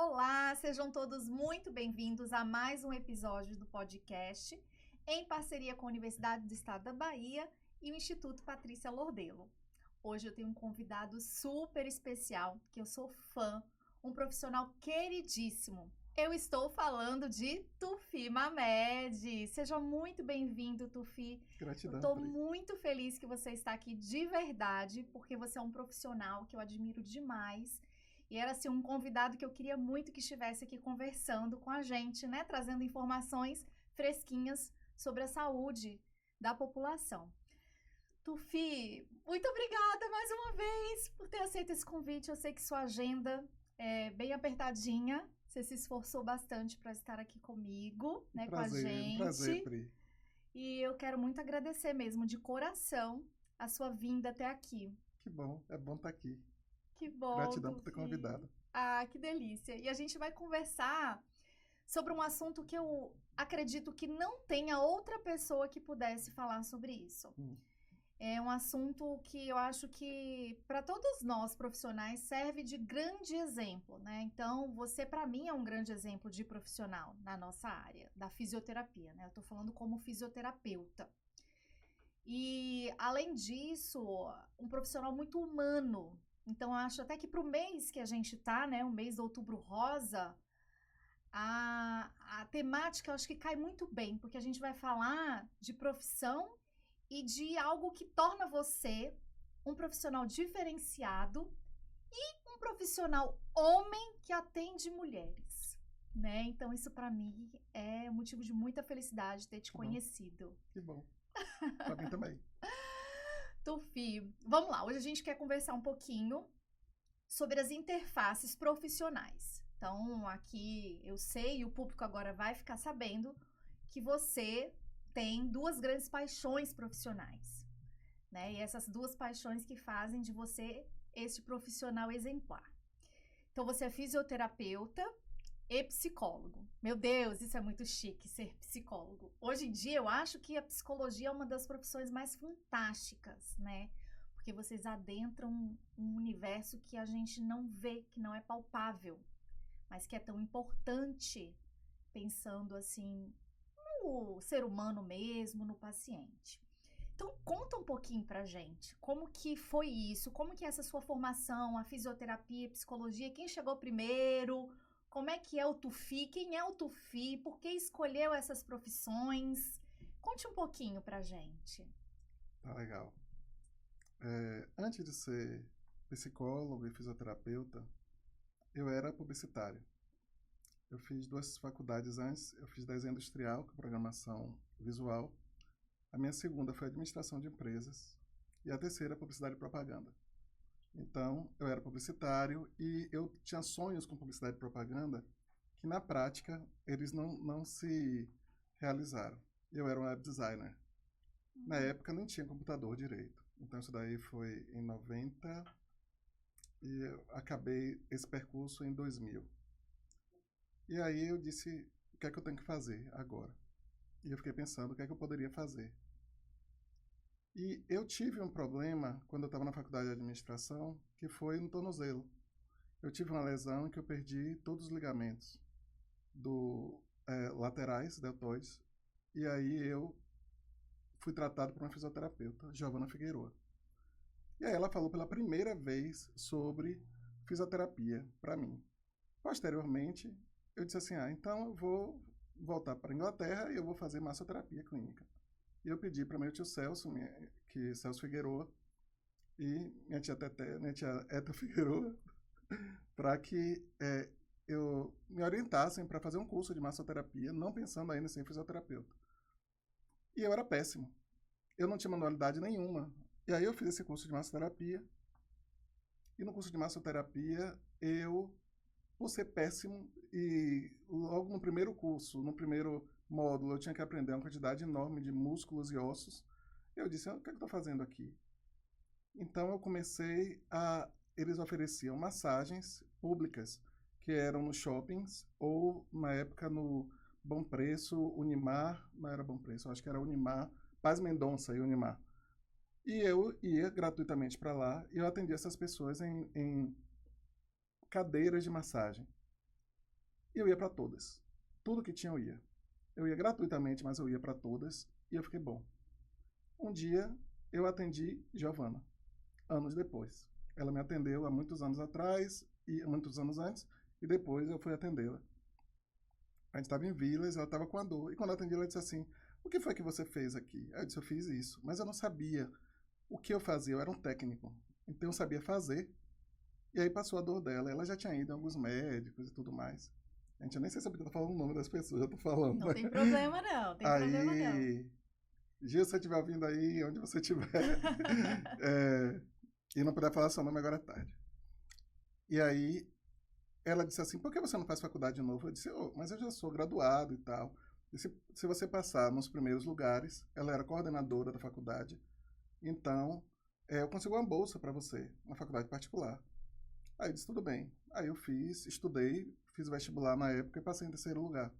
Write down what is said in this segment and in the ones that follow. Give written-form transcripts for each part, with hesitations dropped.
Olá, sejam todos muito bem-vindos a mais um episódio do podcast, em parceria com a Universidade do Estado da Bahia e o Instituto Patrícia Lordelo. Hoje eu tenho um convidado super especial, que eu sou fã, um profissional queridíssimo. Eu estou falando de Tufi Mamed. Seja muito bem-vindo, Tufi. Eu Gratidão, estou Pri. muito feliz que você está aqui de verdade, porque você é um profissional que eu admiro demais. E era assim um convidado que eu queria muito que estivesse aqui conversando com a gente, né, trazendo informações fresquinhas sobre a saúde da população. Tufi, muito obrigada mais uma vez por ter aceito esse convite. Eu sei que sua agenda é bem apertadinha. Você se esforçou bastante para estar aqui comigo, né, com a Um prazer, gente. Pri. E eu quero muito agradecer mesmo de coração a sua vinda até aqui. Que bom, é bom estar aqui. Que bom, Gratidão por ter Tufi. convidado. Ah, que delícia. E a gente vai conversar sobre um assunto que eu acredito que não tenha outra pessoa que pudesse falar sobre isso. Hum, É um assunto que eu acho que para todos nós profissionais serve de grande exemplo, né? Então, você para mim é um grande exemplo de profissional na nossa área da fisioterapia, né? Eu tô falando como fisioterapeuta. E, além disso, um profissional muito humano. Então, eu acho até que para o mês que a gente tá, né, o mês de outubro rosa, a temática eu acho que cai muito bem, porque a gente vai falar de profissão e de algo que torna você um profissional diferenciado e um profissional homem que atende mulheres, né? Então, isso para mim é motivo de muita felicidade ter te que bom, conhecido. que bom. Pra mim também. Tufi, vamos lá. Hoje a gente quer conversar um pouquinho sobre as interfaces profissionais. Então, aqui eu sei e o público agora vai ficar sabendo que você tem duas grandes paixões profissionais, né? E essas duas paixões que fazem de você este profissional exemplar. Então, você é fisioterapeuta e psicólogo. Meu Deus, isso é muito chique, ser psicólogo. Hoje em dia, eu acho que a psicologia é uma das profissões mais fantásticas, né? Porque vocês adentram um universo que a gente não vê, que não é palpável, mas que é tão importante, pensando assim no ser humano mesmo, no paciente. Então, conta um pouquinho pra gente, como que foi isso, como que é essa sua formação, a fisioterapia, a psicologia, quem chegou primeiro, como é que é o Tufi, quem é o Tufi, por que escolheu essas profissões? Conte um pouquinho pra gente. Tá legal. Antes de ser psicólogo e fisioterapeuta, eu era publicitário. Eu fiz duas faculdades antes. Eu fiz desenho industrial, com programação visual. A minha segunda foi administração de empresas. E a terceira, publicidade e propaganda. Então, eu era publicitário e eu tinha sonhos com publicidade e propaganda que, na prática, eles não se realizaram. Eu era um web designer. Na época, nem tinha computador direito. Então, isso daí foi em 90 e eu acabei esse percurso em 2000. E aí eu disse, o que é que eu tenho que fazer agora? E eu fiquei pensando o que é que eu poderia fazer. E eu tive um problema quando eu estava na faculdade de administração, que foi no tornozelo. Eu tive uma lesão em que eu perdi todos os ligamentos laterais, deltoides, e aí eu fui tratado por uma fisioterapeuta, Giovana Figueroa. E aí ela falou pela primeira vez sobre fisioterapia para mim. Posteriormente, eu disse assim, então eu vou voltar para a Inglaterra e eu vou fazer massoterapia clínica. E eu pedi para meu tio Celso, Celso Figueroa, e minha tia Teté, minha tia Eta Figueroa, para que eu me orientassem para fazer um curso de massoterapia, não pensando ainda em ser fisioterapeuta. E eu era péssimo. Eu não tinha manualidade nenhuma. E aí eu fiz esse curso de massoterapia. E no curso de massoterapia, por ser péssimo, e logo no primeiro curso, no primeiro módulo, eu tinha que aprender uma quantidade enorme de músculos e ossos. Eu disse, o que é que eu estou fazendo aqui? Então eu comecei a... Eles ofereciam massagens públicas, que eram nos shoppings, ou na época no Bom Preço, Unimar, não era Bom Preço, acho que era Unimar, Paz Mendonça e Unimar. E eu ia gratuitamente para lá e eu atendia essas pessoas em cadeiras de massagem. E eu ia para todas. Tudo que tinha eu ia. Eu ia gratuitamente, mas eu ia para todas e eu fiquei bom. Um dia eu atendi Giovana, anos depois. Ela me atendeu há muitos anos atrás, e muitos anos antes, e depois eu fui atendê-la. A gente estava em Vilas, ela estava com a dor. E quando eu atendi, ela disse assim: o que foi que você fez aqui? Aí eu disse: eu fiz isso. Mas eu não sabia o que eu fazia, eu era um técnico. Então eu sabia fazer. E aí passou a dor dela. Ela já tinha ido em alguns médicos e tudo mais. A gente, eu nem sei se eu estou falando o nome das pessoas, eu tô falando. Não tem problema não, tem problema não. Aí, Gil, se você estiver ouvindo aí, onde você estiver, e não puder falar seu nome, agora é tarde. E aí, ela disse assim: por que você não faz faculdade de novo? Eu disse: oh, mas eu já sou graduado e tal. E se você passar nos primeiros lugares, ela era coordenadora da faculdade, então eu consigo uma bolsa para você, uma faculdade particular. Aí eu disse: tudo bem. Aí eu estudei, fiz vestibular na época e passei em terceiro lugar.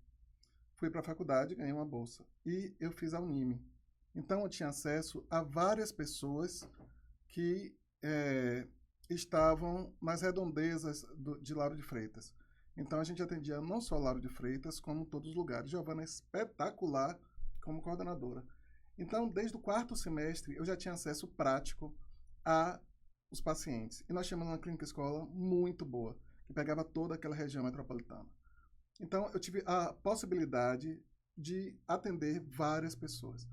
Fui para a faculdade, ganhei uma bolsa. E eu fiz a Unime. Então eu tinha acesso a várias pessoas que estavam nas redondezas de Lauro de Freitas. Então a gente atendia não só Lauro de Freitas, como todos os lugares. Giovana é espetacular como coordenadora. Então, desde o quarto semestre, eu já tinha acesso prático a os pacientes. E nós tínhamos uma clínica escola muito boa, que pegava toda aquela região metropolitana. Então, eu tive a possibilidade de atender várias pessoas.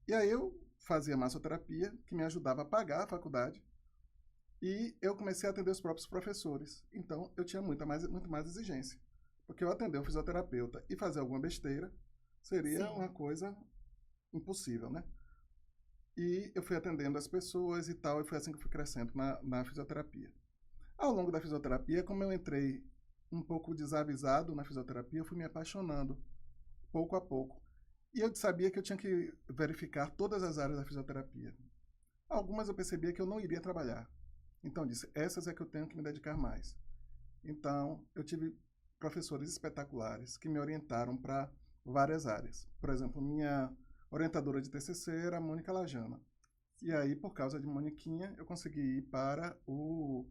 E aí eu fazia massoterapia, que me ajudava a pagar a faculdade, e eu comecei a atender os próprios professores. Então, eu tinha muito mais exigência. Porque eu atender um fisioterapeuta e fazer alguma besteira seria Sim. uma coisa impossível, né? E eu fui atendendo as pessoas e tal, e foi assim que eu fui crescendo na fisioterapia. Ao longo da fisioterapia, como eu entrei um pouco desavisado na fisioterapia, eu fui me apaixonando, pouco a pouco. E eu sabia que eu tinha que verificar todas as áreas da fisioterapia. Algumas eu percebia que eu não iria trabalhar. Então eu disse: essas é que eu tenho que me dedicar mais. Então eu tive professores espetaculares que me orientaram para várias áreas. Por exemplo, minha orientadora de TCC era a Mônica Lajana. E aí, por causa de Moniquinha, eu consegui ir para o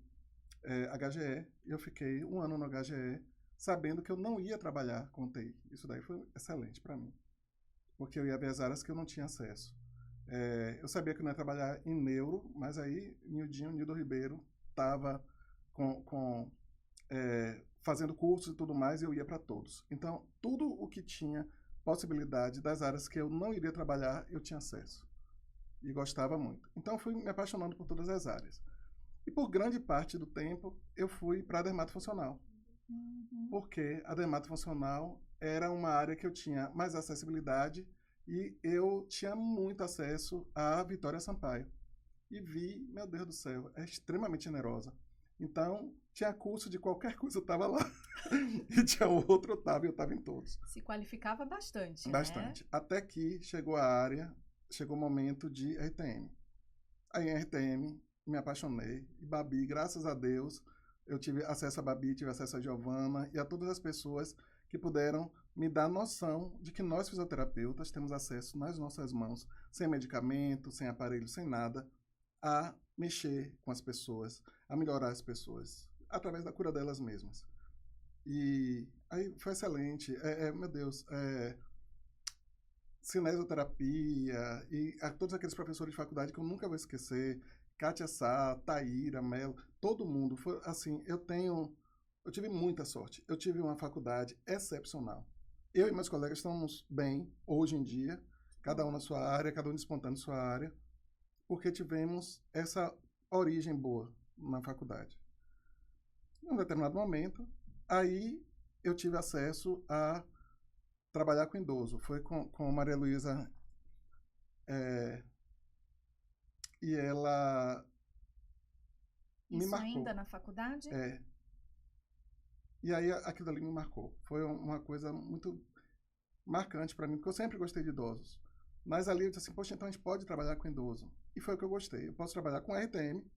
HGE. E eu fiquei um ano no HGE, sabendo que eu não ia trabalhar com TI. Isso daí foi excelente para mim, porque eu ia ver as áreas que eu não tinha acesso. Eu sabia que eu não ia trabalhar em neuro, mas aí Nildo Ribeiro estava fazendo cursos e tudo mais, e eu ia para todos. Então, tudo o que tinha possibilidade das áreas que eu não iria trabalhar, eu tinha acesso. E gostava muito. Então, eu fui me apaixonando por todas as áreas. E por grande parte do tempo, eu fui para a dermatofuncional. Porque a dermatofuncional era uma área que eu tinha mais acessibilidade e eu tinha muito acesso à Vitória Sampaio. E vi, meu Deus do céu, é extremamente generosa. Então, tinha curso de qualquer coisa, eu estava lá. E tinha outro, eu estava, e eu estava em todos. Se qualificava bastante, Bastante. né? Até que chegou o momento de RTM. Aí em RTM, me apaixonei. E Babi, graças a Deus, eu tive acesso a Babi, tive acesso a Giovana e a todas as pessoas que puderam me dar noção de que nós, fisioterapeutas, temos acesso nas nossas mãos, sem medicamento, sem aparelho, sem nada, a mexer com as pessoas, a melhorar as pessoas, através da cura delas mesmas. E aí foi excelente. Meu Deus, cinesioterapia e todos aqueles professores de faculdade que eu nunca vou esquecer, Kátia Sá, Taíra, Melo, todo mundo. Foi assim, eu tive muita sorte. Eu tive uma faculdade excepcional. Eu e meus colegas estamos bem hoje em dia, cada um na sua área, cada um despontando sua área, porque tivemos essa origem boa na faculdade. Em um determinado momento, aí eu tive acesso a trabalhar com idoso. Foi com Maria Luísa, e ela me Isso marcou. ainda na faculdade? E aí aquilo ali me marcou. Foi uma coisa muito marcante para mim, porque eu sempre gostei de idosos. Mas ali eu disse assim: poxa, então a gente pode trabalhar com idoso. E foi o que eu gostei. Eu posso trabalhar com RTM,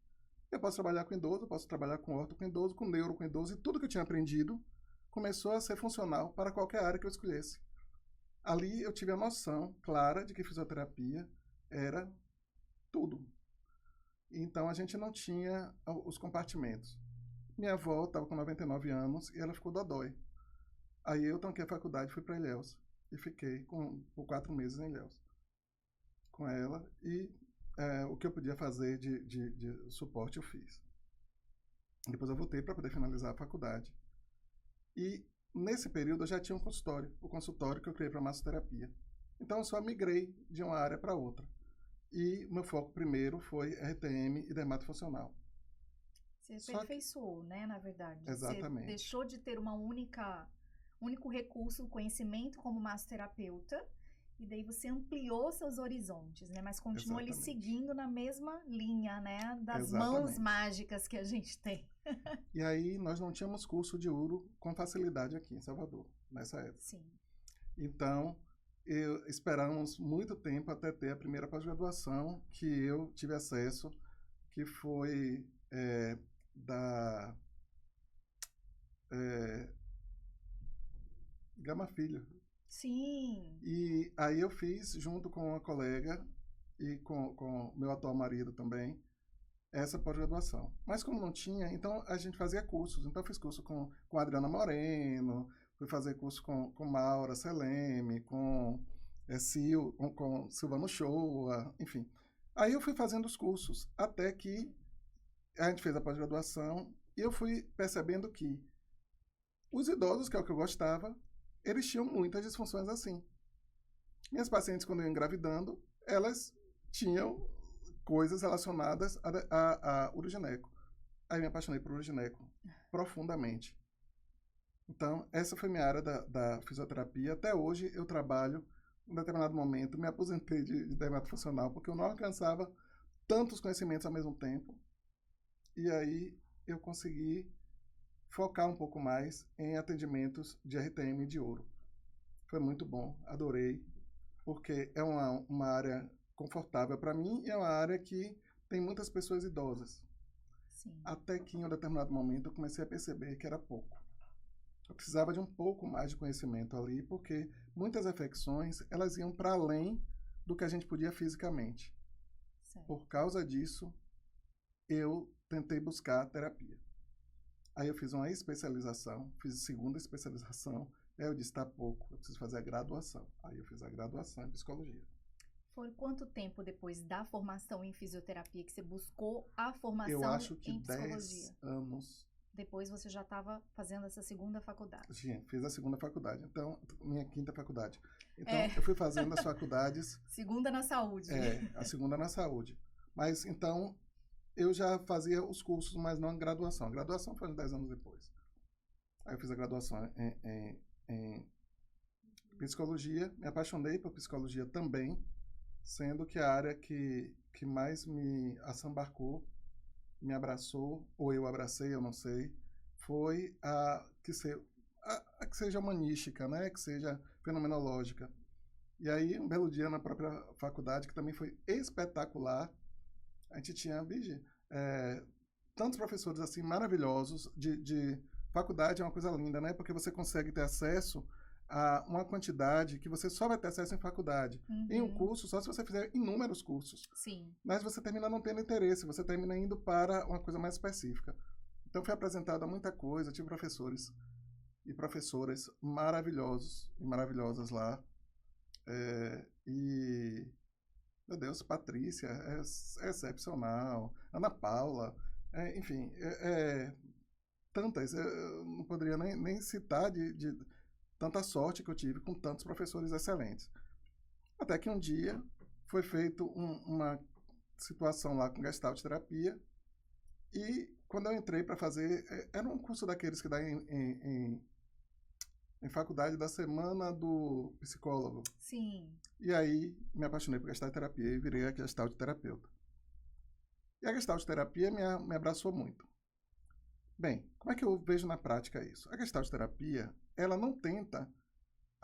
eu posso trabalhar com idoso, eu posso trabalhar com orto com idoso, com neuro com idoso, e tudo que eu tinha aprendido começou a ser funcional para qualquer área que eu escolhesse. Ali eu tive a noção clara de que fisioterapia era tudo. Então a gente não tinha os compartimentos. Minha avó estava com 99 anos e ela ficou dodói. Aí eu tranquei a faculdade e fui para Ilhéus. E fiquei por 4 meses em Ilhéus com ela. E o que eu podia fazer de suporte eu fiz. Depois eu voltei para poder finalizar a faculdade. E nesse período eu já tinha um consultório. O consultório que eu criei para massoterapia. Então eu só migrei de uma área para outra. E meu foco primeiro foi RTM e dermatofuncional. Você aperfeiçoou, né, na verdade. Exatamente. Você deixou de ter único recurso, o conhecimento como massoterapeuta, e daí você ampliou seus horizontes, né? Mas continua ali seguindo na mesma linha, né? Das mãos mágicas que a gente tem. E aí nós não tínhamos curso de uro com facilidade aqui em Salvador, nessa época. Sim. Então, esperamos muito tempo até ter a primeira pós-graduação que eu tive acesso, que foi da Gama Filho. Sim. E aí eu fiz, junto com uma colega e com meu atual marido também, essa pós-graduação. Mas como não tinha, então a gente fazia cursos. Então eu fiz curso com a Adriana Moreno, fui fazer curso com Maura Seleme, com Silvano Shoa, enfim. Aí eu fui fazendo os cursos, até que a gente fez a pós-graduação e eu fui percebendo que os idosos, que é o que eu gostava, eles tinham muitas disfunções assim. Minhas pacientes, quando eu ia engravidando, elas tinham coisas relacionadas a urogineco. Aí me apaixonei por urogineco profundamente. Então, essa foi minha área da fisioterapia. Até hoje eu trabalho, em determinado momento, me aposentei de dermatofuncional, porque eu não alcançava tantos conhecimentos ao mesmo tempo. E aí eu consegui focar um pouco mais em atendimentos de RTM e de ouro. Foi muito bom, adorei, porque é uma área confortável para mim e é uma área que tem muitas pessoas idosas. Sim. Até que em um determinado momento eu comecei a perceber que era pouco. Eu precisava de um pouco mais de conhecimento ali, porque muitas afecções elas iam para além do que a gente podia fisicamente. Certo. Por causa disso, eu tentei buscar terapia. Aí eu fiz uma especialização, fiz a segunda especialização, aí eu disse, tá pouco, eu preciso fazer a graduação. Aí eu fiz a graduação em psicologia. Foi quanto tempo depois da formação em fisioterapia que você buscou a formação eu acho que em psicologia? 10 anos. Depois você já estava fazendo essa segunda faculdade. Sim, fiz a segunda faculdade. Então, minha quinta faculdade. Então, eu fui fazendo as faculdades. Segunda na saúde. A segunda na saúde. Mas, então, eu já fazia os cursos, mas não a graduação. A graduação foi uns 10 anos depois. Aí eu fiz a graduação em psicologia. Me apaixonei por psicologia também, sendo que a área que mais me assambarcou, me abraçou, ou eu abracei, eu não sei, foi a que seja humanística, né? Que seja fenomenológica. E aí, um belo dia na própria faculdade, que também foi espetacular, a gente tinha, tantos professores assim maravilhosos, de faculdade é uma coisa linda, né? Porque você consegue ter acesso a uma quantidade que você só vai ter acesso em faculdade. Uhum. Em um curso, só se você fizer inúmeros cursos. Sim. Mas você termina não tendo interesse, você termina indo para uma coisa mais específica. Então foi apresentada muita coisa, tive professores e professoras maravilhosos e maravilhosas lá. Meu Deus, Patrícia é excepcional, Ana Paula, enfim, tantas, eu não poderia nem citar de tanta sorte que eu tive com tantos professores excelentes. Até que um dia foi feito uma situação lá com Gestalt terapia e quando eu entrei para fazer, era um curso daqueles que dá em faculdade da semana do psicólogo. Sim. E aí me apaixonei por Gestalt terapia e virei a Gestalt terapeuta. E a Gestalt terapia me abraçou muito. Bem, como é que eu vejo na prática isso? A Gestalt terapia, ela não tenta...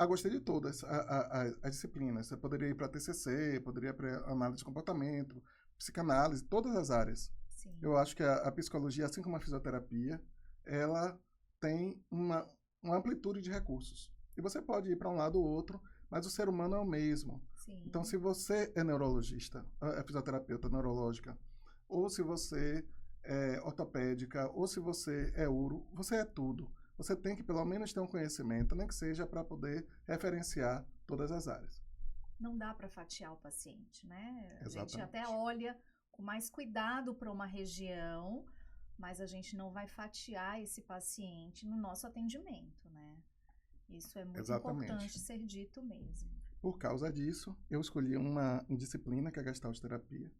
gostei de todas as disciplinas. Você poderia ir para TCC, poderia ir para análise de comportamento, psicanálise, todas as áreas. Sim. Eu acho que a psicologia, assim como a fisioterapia, ela tem uma amplitude de recursos. E você pode ir para um lado ou outro, mas o ser humano é o mesmo. Sim. Então, se você é neurologista, é fisioterapeuta neurológica, ou se você é ortopédica, ou se você é uro, você é tudo. você tem que pelo menos ter um conhecimento, nem que seja para poder referenciar todas as áreas. Não dá para fatiar o paciente, né? A gente Exatamente. até olha com mais cuidado para uma região, mas a gente não vai fatiar esse paciente no nosso atendimento, né? Isso é muito Exatamente. importante ser dito mesmo. Por causa disso, eu escolhi uma disciplina que é a Gestalt Terapia,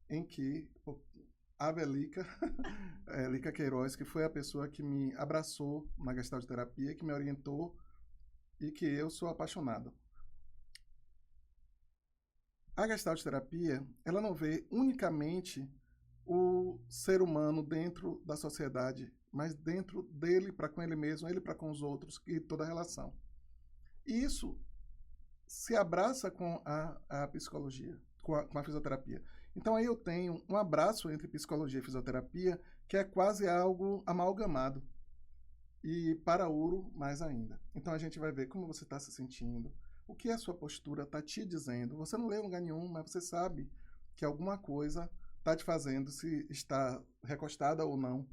em que a Velica, Lica Queiroz, que foi a pessoa que me abraçou na Gestalt Terapia, que me orientou e que eu sou apaixonado. A Gestalt Terapia, ela não vê unicamente o ser humano dentro da sociedade, mas dentro dele para com ele mesmo, ele para com os outros e toda a relação. E isso se abraça com a psicologia, com a fisioterapia. Então aí eu tenho um abraço entre psicologia e fisioterapia que é quase algo amalgamado. E para Uro, mais ainda. Então a gente vai ver como você está se sentindo, o que a sua postura está te dizendo. Você não lê em lugar nenhum, mas você sabe que alguma coisa está te fazendo, se está recostada ou não,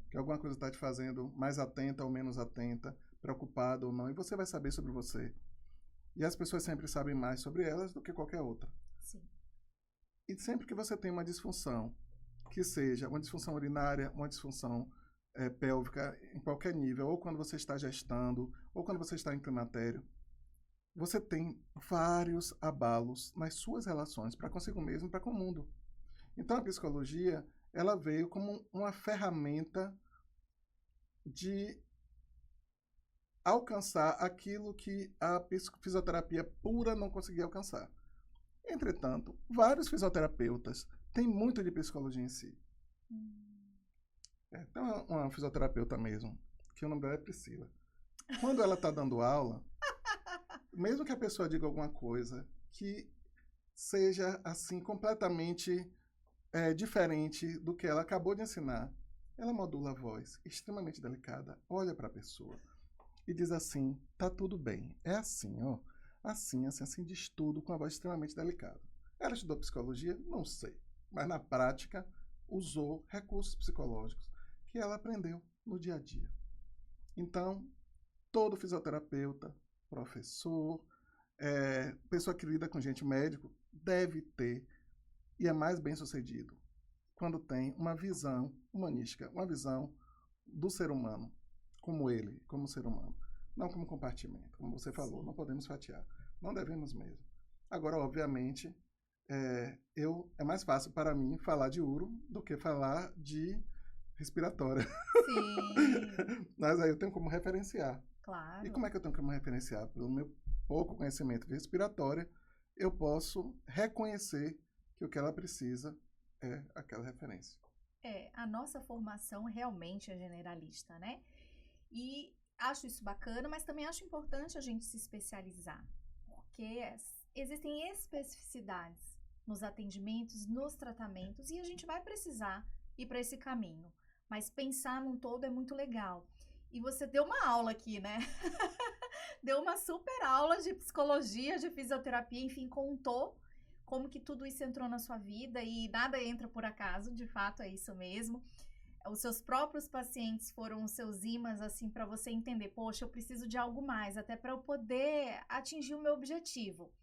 que alguma coisa está te fazendo mais atenta ou menos atenta, preocupada ou não, e você vai saber sobre você. E as pessoas sempre sabem mais sobre elas do que qualquer outra. Sim. E sempre que você tem uma disfunção, que seja uma disfunção urinária, uma disfunção pélvica em qualquer nível, ou quando você está gestando, ou quando você está em climatério, você tem vários abalos nas suas relações para consigo mesmo e para com o mundo. Então a psicologia, ela veio como uma ferramenta de alcançar aquilo que a fisioterapia pura não conseguia alcançar. Entretanto, vários fisioterapeutas têm muito de psicologia em si. Tem uma fisioterapeuta mesmo, que o nome dela é Priscila. Quando ela está dando aula, mesmo que a pessoa diga alguma coisa que seja assim completamente diferente do que ela acabou de ensinar, ela modula a voz, extremamente delicada, olha para a pessoa e diz assim, tá tudo bem, é assim, ó, assim, assim, assim, diz tudo com a voz extremamente delicada. Ela estudou psicologia? Não sei, mas na prática usou recursos psicológicos que ela aprendeu no dia a dia. Então, todo fisioterapeuta, professor, pessoa que lida com gente médico, deve ter, e é mais bem sucedido, quando tem uma visão humanística, uma visão do ser humano, como ele, como ser humano. Não como compartimento, como você falou, não podemos fatiar. Não devemos mesmo. Agora, obviamente, é mais fácil para mim falar de uro do que falar de respiratória. Sim. Mas aí eu tenho como referenciar. Claro. E como é que eu tenho como referenciar? Pelo meu pouco conhecimento de respiratória, eu posso reconhecer que o que ela precisa é aquela referência. A nossa formação realmente é generalista, né? E acho isso bacana, mas também acho importante a gente se especializar, porque existem especificidades nos atendimentos, nos tratamentos, e a gente vai precisar ir para esse caminho. Mas pensar num todo é muito legal. E você deu uma aula aqui, né? Deu uma super aula de psicologia, de fisioterapia, enfim, contou como que tudo isso entrou na sua vida e nada entra por acaso, de fato é isso mesmo. Os seus próprios pacientes foram os seus ímãs, assim, para você entender, poxa, eu preciso de algo mais, até para eu poder atingir o meu objetivo.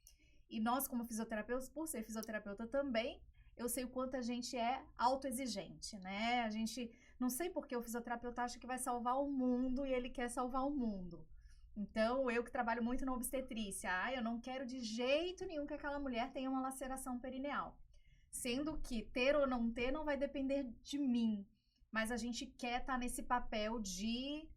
E nós, como fisioterapeutas, por ser fisioterapeuta também, eu sei o quanto a gente é autoexigente, né? A gente, não sei porque o fisioterapeuta acha que vai salvar o mundo e ele quer salvar o mundo. Então, eu que trabalho muito na obstetrícia, eu não quero de jeito nenhum que aquela mulher tenha uma laceração perineal. Sendo que ter ou não ter não vai depender de mim. Mas a gente quer estar nesse papel de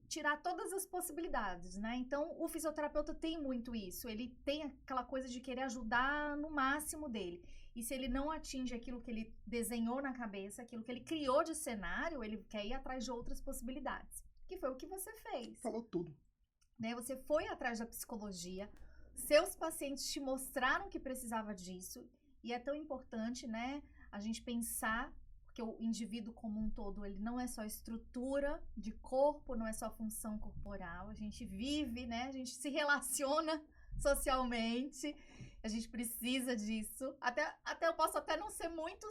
tirar todas as possibilidades, né? Então, o fisioterapeuta tem muito isso. Ele tem aquela coisa de querer ajudar no máximo dele. E se ele não atinge aquilo que ele desenhou na cabeça, aquilo que ele criou de cenário, ele quer ir atrás de outras possibilidades. Que foi o que você fez. Falou tudo. Né? Você foi atrás da psicologia, seus pacientes te mostraram que precisava disso, e é tão importante, né, a gente pensar, porque o indivíduo como um todo, ele não é só estrutura de corpo, não é só função corporal, a gente vive, né, a gente se relaciona socialmente, a gente precisa disso, até eu posso até não ser muito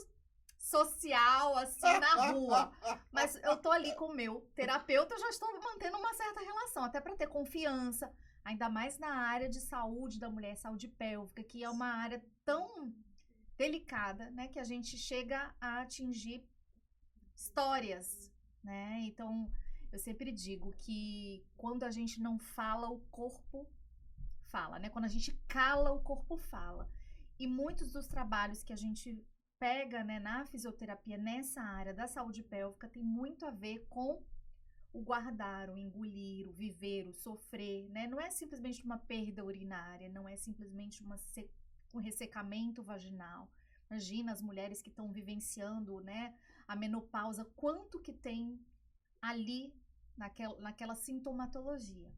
social, assim, na rua. Mas eu tô ali com o meu terapeuta, eu já estou mantendo uma certa relação, até para ter confiança, ainda mais na área de saúde da mulher, saúde pélvica, que é uma área tão delicada, né, que a gente chega a atingir histórias, né? Então, eu sempre digo que quando a gente não fala, o corpo fala, né? Quando a gente cala, o corpo fala. E muitos dos trabalhos que a gente pega, né, na fisioterapia, nessa área da saúde pélvica, tem muito a ver com o guardar, o engolir, o viver, o sofrer, né? Não é simplesmente uma perda urinária, não é simplesmente um ressecamento vaginal. Imagina as mulheres que estão vivenciando, né, a menopausa, quanto que tem ali naquela sintomatologia.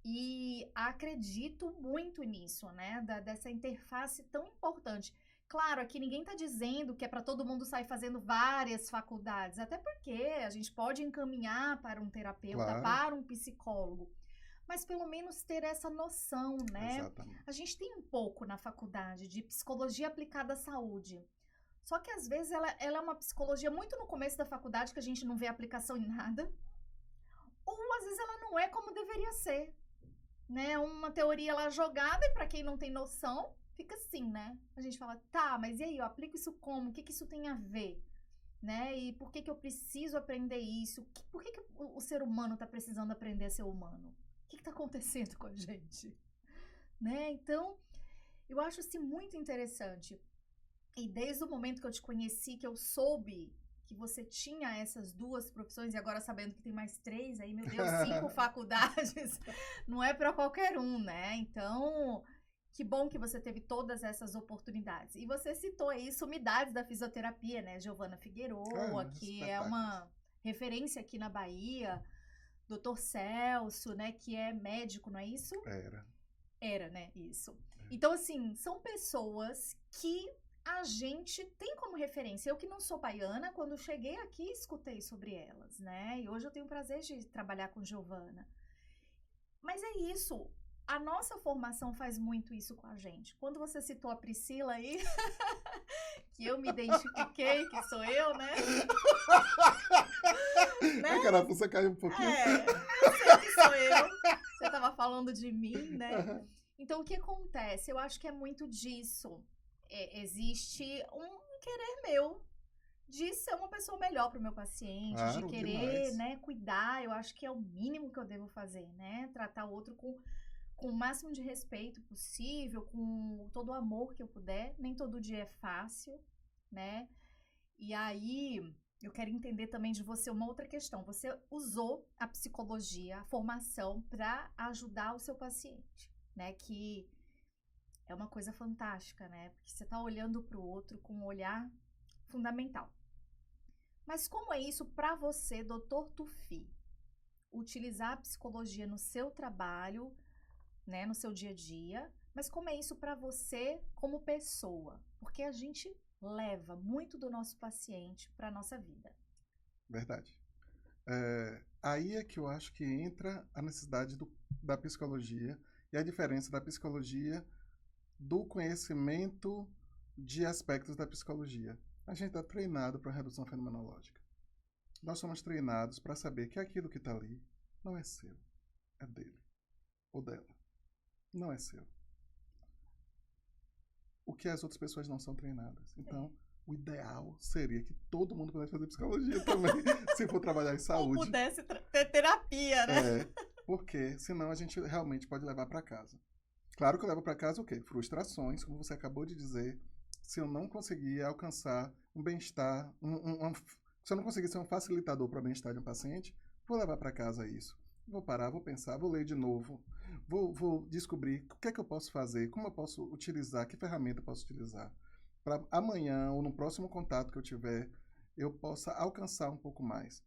E acredito muito nisso, né? Dessa interface tão importante. Claro, aqui ninguém está dizendo que é para todo mundo sair fazendo várias faculdades, até porque a gente pode encaminhar para um terapeuta, Claro. para um psicólogo, mas pelo menos ter essa noção, né? Exatamente. A gente tem um pouco na faculdade de psicologia aplicada à saúde. Só que às vezes ela é uma psicologia muito no começo da faculdade, que a gente não vê aplicação em nada, ou às vezes ela não é como deveria ser, né? Uma teoria lá jogada e para quem não tem noção, fica assim, né? A gente fala, tá, mas e aí, eu aplico isso como? O que que isso tem a ver? Né? E por que que eu preciso aprender isso? Por que que o ser humano tá precisando aprender a ser humano? O que que tá acontecendo com a gente? Né? Então, eu acho assim muito interessante. E desde o momento que eu te conheci, que eu soube que você tinha essas duas profissões, e agora sabendo que tem mais três, aí, meu Deus, 5 faculdades, não é para qualquer um, né? Então, que bom que você teve todas essas oportunidades. E você citou aí sumidades da fisioterapia, né? Giovana Figueroa, que é uma referência aqui na Bahia, Dr. Celso, né? Que é médico, não é isso? Era, né? Isso. Então, assim, são pessoas que a gente tem como referência. Eu que não sou baiana, quando cheguei aqui, escutei sobre elas, né? E hoje eu tenho o prazer de trabalhar com Giovana. Mas é isso. A nossa formação faz muito isso com a gente. Quando você citou a Priscila aí, que eu me identifiquei, que sou eu, né? Né? A carapuça caiu um pouquinho. Eu sei que sou eu. Você tava falando de mim, né? Então, o que acontece? Eu acho que é muito disso. Existe um querer meu de ser uma pessoa melhor para o meu paciente, claro, de querer, né, cuidar. Eu acho que é o mínimo que eu devo fazer, né? Tratar o outro com o máximo de respeito possível, com todo o amor que eu puder. Nem todo dia é fácil, né? E aí, eu quero entender também de você uma outra questão. Você usou a psicologia, a formação, para ajudar o seu paciente, né? Que é uma coisa fantástica, né? Porque você está olhando para o outro com um olhar fundamental. Mas como é isso para você, doutor Tufi? Utilizar a psicologia no seu trabalho, né, no seu dia a dia, mas como é isso para você como pessoa? Porque a gente leva muito do nosso paciente para a nossa vida. Verdade. Aí é que eu acho que entra a necessidade da psicologia e a diferença da psicologia do conhecimento de aspectos da psicologia. A gente está treinado para redução fenomenológica. Nós somos treinados para saber que aquilo que está ali não é seu, é dele ou dela. Não é seu. O que as outras pessoas não são treinadas. Então, o ideal seria que todo mundo pudesse fazer psicologia também, se for trabalhar em saúde. Ou pudesse ter terapia, né? Porque senão a gente realmente pode levar para casa. Claro que eu levo para casa o quê? Frustrações, como você acabou de dizer. Se eu não conseguir alcançar um bem-estar, se eu não conseguir ser um facilitador para o bem-estar de um paciente, vou levar para casa isso. Vou parar, vou pensar, vou ler de novo, vou descobrir o que é que eu posso fazer, como eu posso utilizar, que ferramenta eu posso utilizar, para amanhã ou no próximo contato que eu tiver, eu possa alcançar um pouco mais.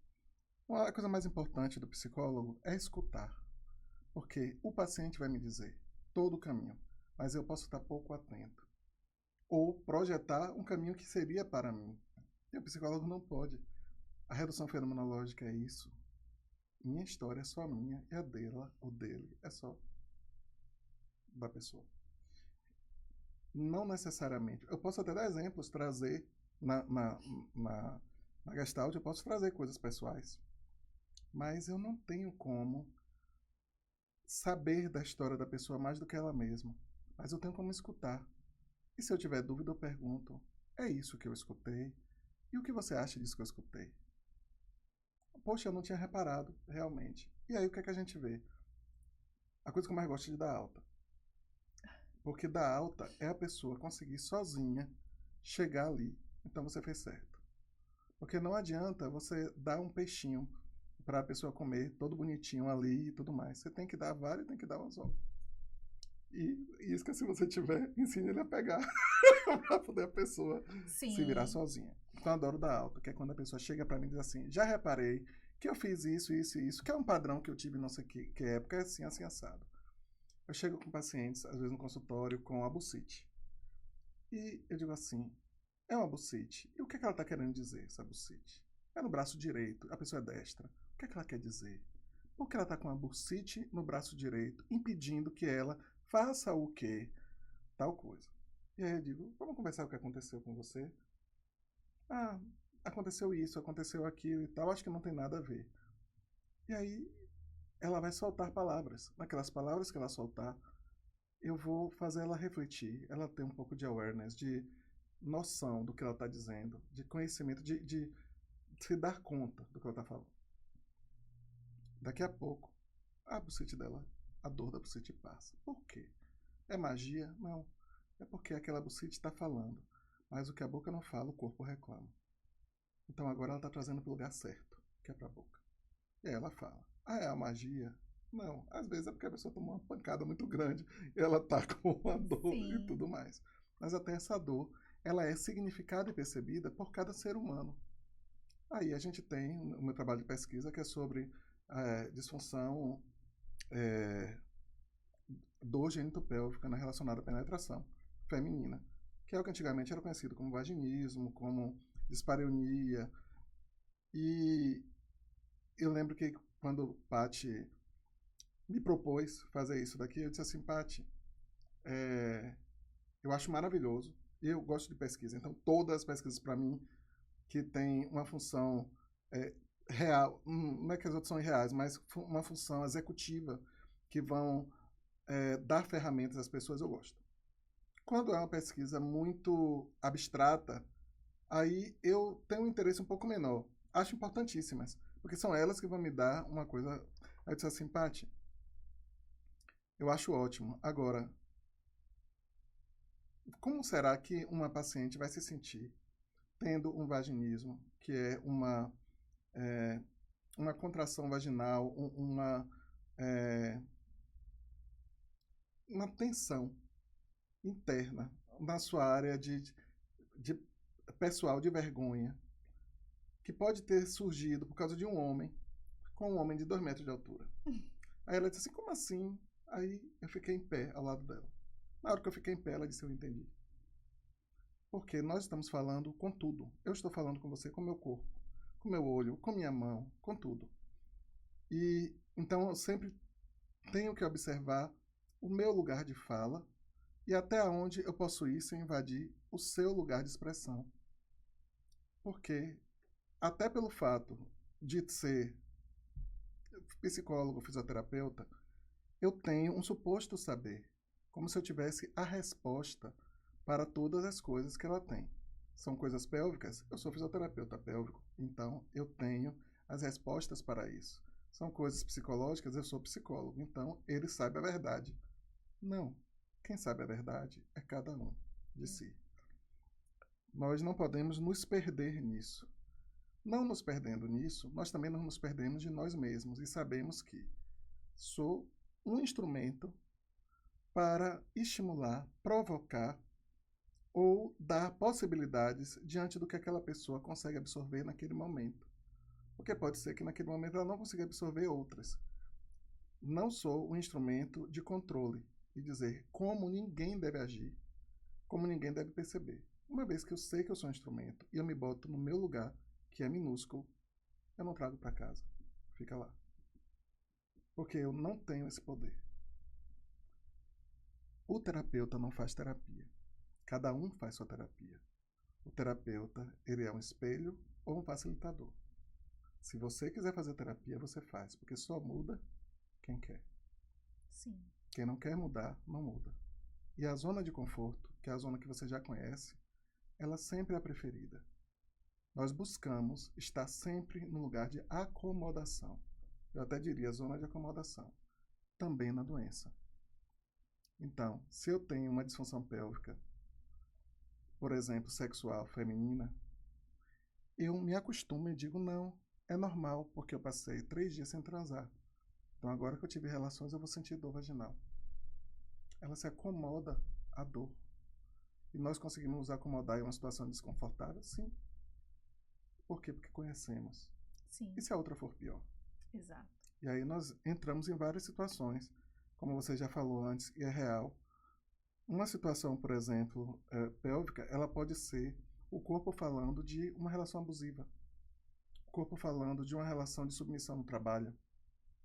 A coisa mais importante do psicólogo é escutar, porque o paciente vai me dizer todo o caminho, mas eu posso estar pouco atento. Ou projetar um caminho que seria para mim. E o psicólogo não pode. A redução fenomenológica é isso. Minha história é só minha, e a dela ou dele é só da pessoa. Não necessariamente. Eu posso até dar exemplos, trazer Na, na, na, na Gestalt eu posso trazer coisas pessoais, mas eu não tenho como saber da história da pessoa mais do que ela mesma. Mas eu tenho como escutar. E se eu tiver dúvida, eu pergunto: é isso que eu escutei? E o que você acha disso que eu escutei? Poxa, eu não tinha reparado, realmente. E aí o que é que a gente vê? A coisa que eu mais gosto é de dar alta. Porque dar alta é a pessoa conseguir sozinha chegar ali. Então você fez certo. Porque não adianta você dar um peixinho para a pessoa comer todo bonitinho ali e tudo mais. Você tem que dar vários e tem que dar um anzol. E isso que se você tiver, ensine ele a pegar para poder a pessoa se virar Sim. sozinha. Então eu adoro dar alta, que é quando a pessoa chega para mim e diz assim: já reparei que eu fiz isso, isso e isso, que é um padrão que eu tive não sei que época, é assim, assim, assado. Eu chego com pacientes, às vezes no consultório, com a bucite. E eu digo assim: é uma bucite. E o que é que ela está querendo dizer, essa bucite? É no braço direito, a pessoa é destra. O que é que ela quer dizer? Porque ela está com a bucite no braço direito, impedindo que ela faça o quê? Tal coisa. E aí eu digo: vamos conversar o que aconteceu com você? Ah, aconteceu isso, aconteceu aquilo e tal, acho que não tem nada a ver. E aí ela vai soltar palavras. Naquelas palavras que ela soltar, eu vou fazer ela refletir, ela ter um pouco de awareness, de noção do que ela está dizendo, de conhecimento, de se dar conta do que ela está falando. Daqui a pouco, a bucete dela, a dor da bucete passa. Por quê? É magia? Não. É porque aquela bucete está falando. Mas o que a boca não fala, o corpo reclama. Então agora ela está trazendo para o lugar certo, que é para a boca. E aí ela fala: ah, é a magia? Não, às vezes é porque a pessoa tomou uma pancada muito grande e ela tá com uma dor e Sim. tudo mais. Mas até essa dor, ela é significada e percebida por cada ser humano. Aí a gente tem o meu trabalho de pesquisa que é sobre disfunção dor genitopélvica relacionada à penetração feminina, que é o que antigamente era conhecido como vaginismo, como dispareunia. E eu lembro que quando Paty me propôs fazer isso daqui, eu disse assim: Paty, eu acho maravilhoso, eu gosto de pesquisa, então todas as pesquisas para mim que têm uma função é, real, não é que as outras são irreais, mas uma função executiva que vão dar ferramentas às pessoas, eu gosto. Quando é uma pesquisa muito abstrata, aí eu tenho um interesse um pouco menor. Acho importantíssimas, porque são elas que vão me dar uma coisa. Aí eu disse assim: Paty, eu acho ótimo. Agora, como será que uma paciente vai se sentir tendo um vaginismo, que é é, uma contração vaginal, é, uma tensão interna na sua área de pessoal, de vergonha, que pode ter surgido por causa de um homem, com um homem de 2 metros de altura. Aí ela disse assim: como assim? Aí eu fiquei em pé ao lado dela. Na hora que eu fiquei em pé, ela disse: eu entendi. Porque nós estamos falando com tudo. Eu estou falando com você com meu corpo, com meu olho, com minha mão, com tudo. E então eu sempre tenho que observar o meu lugar de fala e até onde eu posso ir sem invadir o seu lugar de expressão. Porque, até pelo fato de ser psicólogo, fisioterapeuta, eu tenho um suposto saber, como se eu tivesse a resposta para todas as coisas que ela tem. São coisas pélvicas? Eu sou fisioterapeuta pélvico, então eu tenho as respostas para isso. São coisas psicológicas? Eu sou psicólogo, então ele sabe a verdade. Não. Quem sabe a verdade é cada um de si. Nós não podemos nos perder nisso. Não nos perdendo nisso, nós também não nos perdemos de nós mesmos e sabemos que sou um instrumento para estimular, provocar ou dar possibilidades diante do que aquela pessoa consegue absorver naquele momento. Porque pode ser que naquele momento ela não consiga absorver outras. Não sou um instrumento de controle e dizer como ninguém deve agir, como ninguém deve perceber. Uma vez que eu sei que eu sou um instrumento e eu me boto no meu lugar, que é minúsculo, eu não trago para casa. Fica lá. Porque eu não tenho esse poder. O terapeuta não faz terapia. Cada um faz sua terapia. O terapeuta, ele é um espelho ou um facilitador. Se você quiser fazer terapia, você faz, porque só muda quem quer. Sim. Quem não quer mudar, não muda. E a zona de conforto, que é a zona que você já conhece, ela sempre é a preferida. Nós buscamos estar sempre no lugar de acomodação. Eu até diria zona de acomodação. Também na doença. Então, se eu tenho uma disfunção pélvica, por exemplo, sexual feminina, eu me acostumo e digo, não, é normal, porque eu passei 3 dias sem transar. Então, agora que eu tive relações, eu vou sentir dor vaginal. Ela se acomoda à dor. E nós conseguimos nos acomodar em uma situação desconfortável? Sim. Por quê? Porque conhecemos. Sim. E se a outra for pior? Exato. E aí nós entramos em várias situações, como você já falou antes, e é real. Uma situação, por exemplo, pélvica, ela pode ser o corpo falando de uma relação abusiva, o corpo falando de uma relação de submissão no trabalho,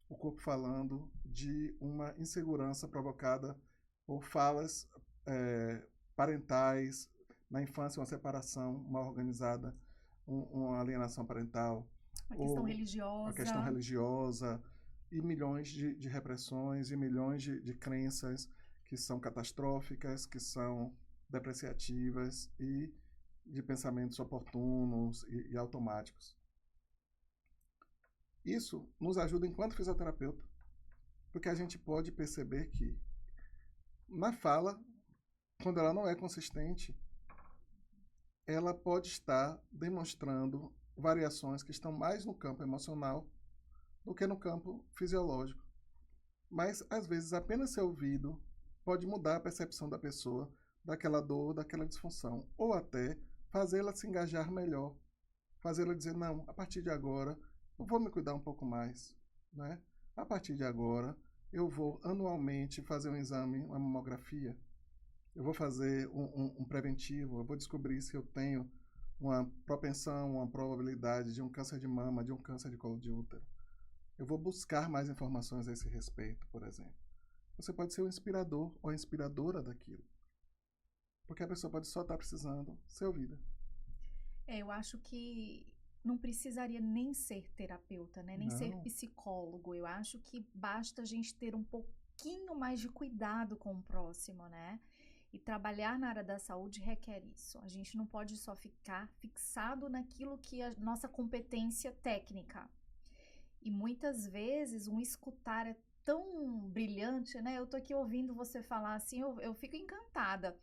o corpo falando de uma insegurança provocada por falas parentais, na infância uma separação mal organizada, uma alienação parental, Uma questão religiosa. Uma questão religiosa, e milhões de repressões, e milhões de crenças que são catastróficas, que são depreciativas e de pensamentos oportunos e automáticos. Isso nos ajuda enquanto fisioterapeuta, porque a gente pode perceber que na fala, quando ela não é consistente, ela pode estar demonstrando variações que estão mais no campo emocional do que no campo fisiológico. Mas, às vezes, apenas ser ouvido pode mudar a percepção da pessoa daquela dor, daquela disfunção, ou até fazê-la se engajar melhor, fazê-la dizer, não, a partir de agora eu vou me cuidar um pouco mais, né? A partir de agora eu vou anualmente fazer um exame, uma mamografia, eu vou fazer um preventivo, eu vou descobrir se eu tenho uma propensão, uma probabilidade de um câncer de mama, de um câncer de colo de útero. Eu vou buscar mais informações a esse respeito, por exemplo. Você pode ser o inspirador ou a inspiradora daquilo. Porque a pessoa pode só estar precisando ser ouvida. Eu acho que não precisaria nem ser terapeuta, né? Nem ser psicólogo. Eu acho que basta a gente ter um pouquinho mais de cuidado com o próximo, né? E trabalhar na área da saúde requer isso. A gente não pode só ficar fixado naquilo que é a nossa competência técnica. E muitas vezes um escutar é tão brilhante, né? Eu tô aqui ouvindo você falar assim, eu fico encantada.